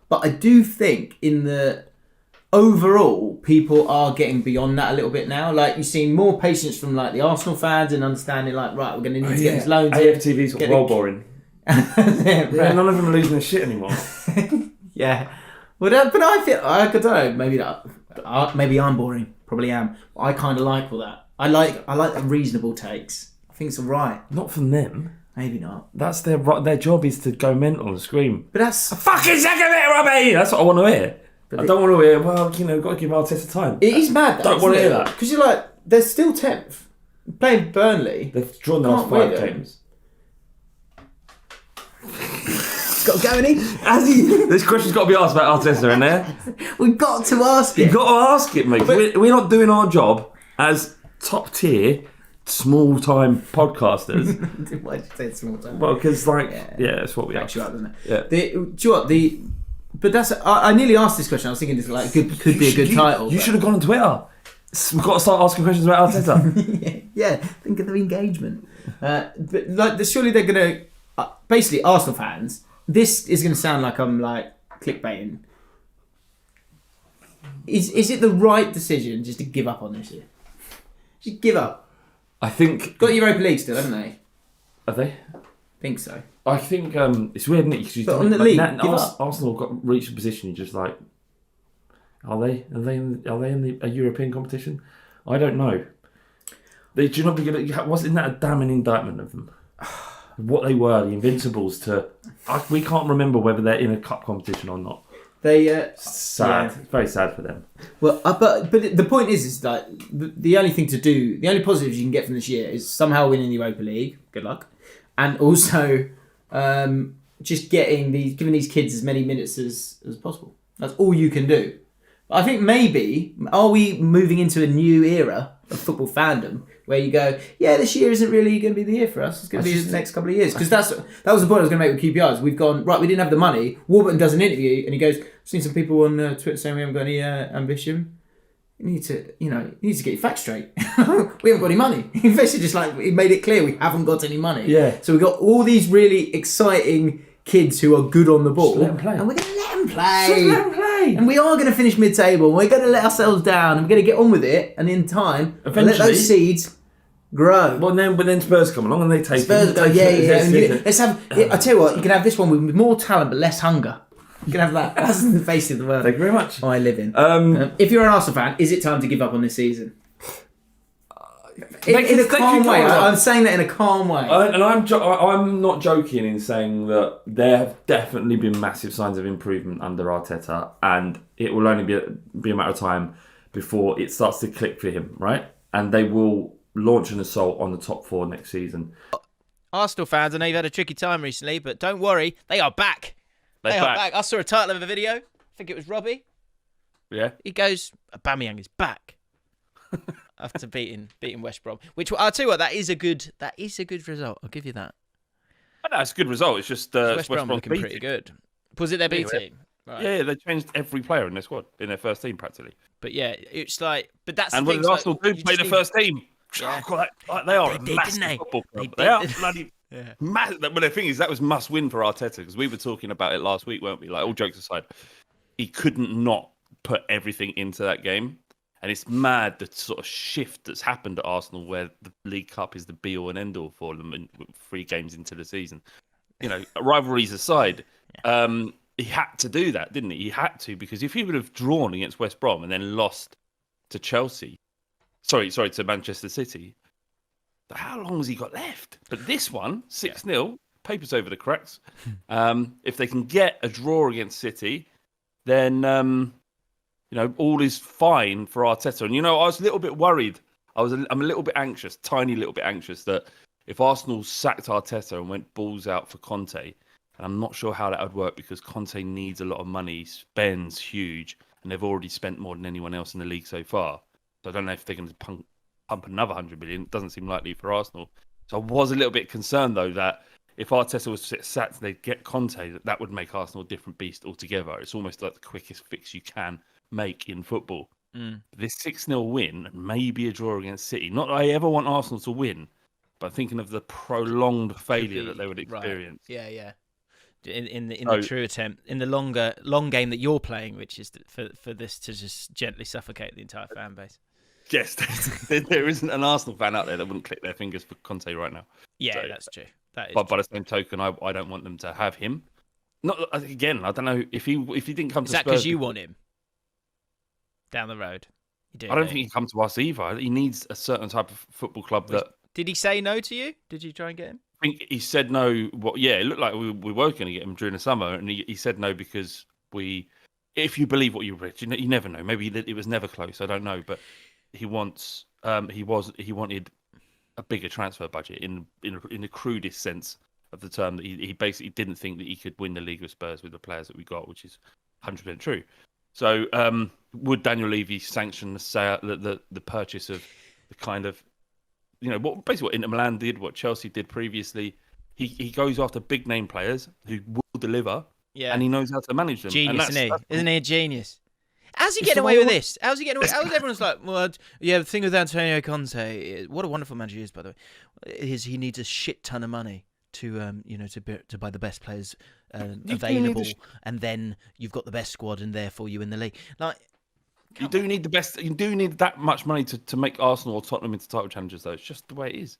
But I do think in the overall, people are getting beyond that a little bit now. Like, you're seeing more patience from like the Arsenal fans and understanding like, right, we're going to need to get these loans. AFTV's well boring. None of them are losing their shit anymore. Yeah. Well, but I feel, I don't know, maybe I'm boring. Probably am. I kind of like all that. I like the reasonable takes. I think it's all right. Not from them. Maybe not. That's their job is to go mental and scream. But that's a fucking second bit, Robbie. That's what I want to hear. But I don't want to hear. Well, got to give Arteta time. It is mad. Don't want to hear that because you're like, they're still 10th, playing Burnley. They've drawn the last 5 games. Got to go, any? This question's got to be asked about Arteta, in there. We've got to ask it. You've got to ask it, mate. We're not doing our job as top tier, small time podcasters. Why did you say small time? Well, because that's what we are. Doesn't it? Yeah. Do you know what But that's. I nearly asked this question. I was thinking this like could be a good title. You should have gone on Twitter. We've got to start asking questions about Arteta. yeah, think of the engagement. But like, surely they're gonna. Basically, Arsenal fans. This is gonna sound like I'm like clickbaiting. Is it the right decision just to give up on this year? Just give up. I think got Europa League still, haven't they? Have they? Think so. I think it's weird, isn't it? But on the league, Arsenal got reached a position. You're just like, are they in a European competition? I don't know. Do you not think wasn't that a damning indictment of them? What they were, the Invincibles. We can't remember whether they're in a cup competition or not. They sad. Yeah. It's very sad for them. Well, but the point is that the only thing to do, the only positives you can get from this year is somehow winning the Europa League. Good luck, and also just giving these kids as many minutes as possible. That's all you can do. I think maybe are we moving into a new era of football fandom where you go, yeah, this year isn't really going to be the year for us. It's going to be the next couple of years. Because that was the point I was going to make with QPRs. We've gone, right, we didn't have the money. Warburton does an interview and he goes, I've seen some people on Twitter saying we haven't got any ambition. You need to get your facts straight. We haven't got any money. He basically just he made it clear we haven't got any money. Yeah. So we've got all these really exciting kids who are good on the ball. Let them play. And we're going to let them play. Just let them play. And we are going to finish mid-table. We're going to let ourselves down. And we're going to get on with it. And in time, eventually, let those seeds grow. Well, then Spurs come along and they take Spurs go, yeah. Let's have. I tell you what, you can have this one with more talent but less hunger. You can have that. That's the face of the world. Thank you very much. I live in. If you're an Arsenal fan, is it time to give up on this season? In a calm way. I'm saying that in a calm way. And I'm not joking in saying that there have definitely been massive signs of improvement under Arteta, and it will only be a matter of time before it starts to click for him, right? And they will launch an assault on the top 4 next season. Arsenal fans, I know you've had a tricky time recently, but don't worry, they are back. They are back. I saw a title of a video. I think it was Robbie. Yeah. He goes, Aubameyang is back. After beating West Brom, which I'll tell you what, that is a good result. I'll give you that. I know it's a good result. It's just West Brom looking pretty good. Was it their B team? Right. Yeah, they changed every player in their squad, in their first team practically. But yeah, it's like, but that's and the when thing, Arsenal do play the first team, yeah. they are a massive football club. They are bloody massive. But the thing is, that was must win for Arteta because we were talking about it last week, weren't we? Like all jokes aside, he couldn't not put everything into that game. And it's mad the sort of shift that's happened at Arsenal where the League Cup is the be-all and end-all for them 3 games into the season. You know, rivalries aside, he had to do that, didn't he? He had to, because if he would have drawn against West Brom and then lost to Chelsea, sorry, to Manchester City, how long has he got left? But this one, 6-0, papers over the cracks. If they can get a draw against City, then... all is fine for Arteta. And, I was a little bit worried. I'm a little bit anxious, tiny little bit anxious, that if Arsenal sacked Arteta and went balls out for Conte, and I'm not sure how that would work because Conte needs a lot of money, spends huge, and they've already spent more than anyone else in the league so far. So I don't know if they're going to pump another 100 million. It doesn't seem likely for Arsenal. So I was a little bit concerned, though, that if Arteta was sacked, they'd get Conte, that would make Arsenal a different beast altogether. It's almost like the quickest fix you can make in football. This 6-0 win, maybe a draw against City. Not that I ever want Arsenal to win, but thinking of the prolonged failure that they would experience. Right. Yeah. in the true attempt, in the long game that you're playing, which is for this to just gently suffocate the entire fan base. Yes, there isn't an Arsenal fan out there that wouldn't click their fingers for Conte right now. Yeah, So, that's true. That is but by the same token, I don't want them to have him. Not again. I don't know if he didn't come to Spurs. Is that because you want him down the road? You do. I don't think he'd come to us either. He needs a certain type of football club that. Did he say no to you? Did you try and get him? I think he said no. Yeah, it looked like we were going to get him during the summer, and he said no because if you believe what you read, you never know. Maybe it was never close. I don't know, but he wanted a bigger transfer budget in the crudest sense of the term. That he basically didn't think that he could win the league with Spurs with the players that we got, which is 100% true. So would Daniel Levy sanction the purchase of the kind of basically what Inter Milan did, what Chelsea did previously? He goes after big name players who will deliver, and he knows how to manage them. Genius, isn't he a genius? How's he getting away with this? How's he getting away? How's everyone's like, well, yeah, the thing with Antonio Conte, what a wonderful manager he is, by the way, is he needs a shit ton of money to buy the best players available, and then you've got the best squad, and therefore you win the league. Like, you do need the best. You do need that much money to make Arsenal or Tottenham into title challengers, though. It's just the way it is.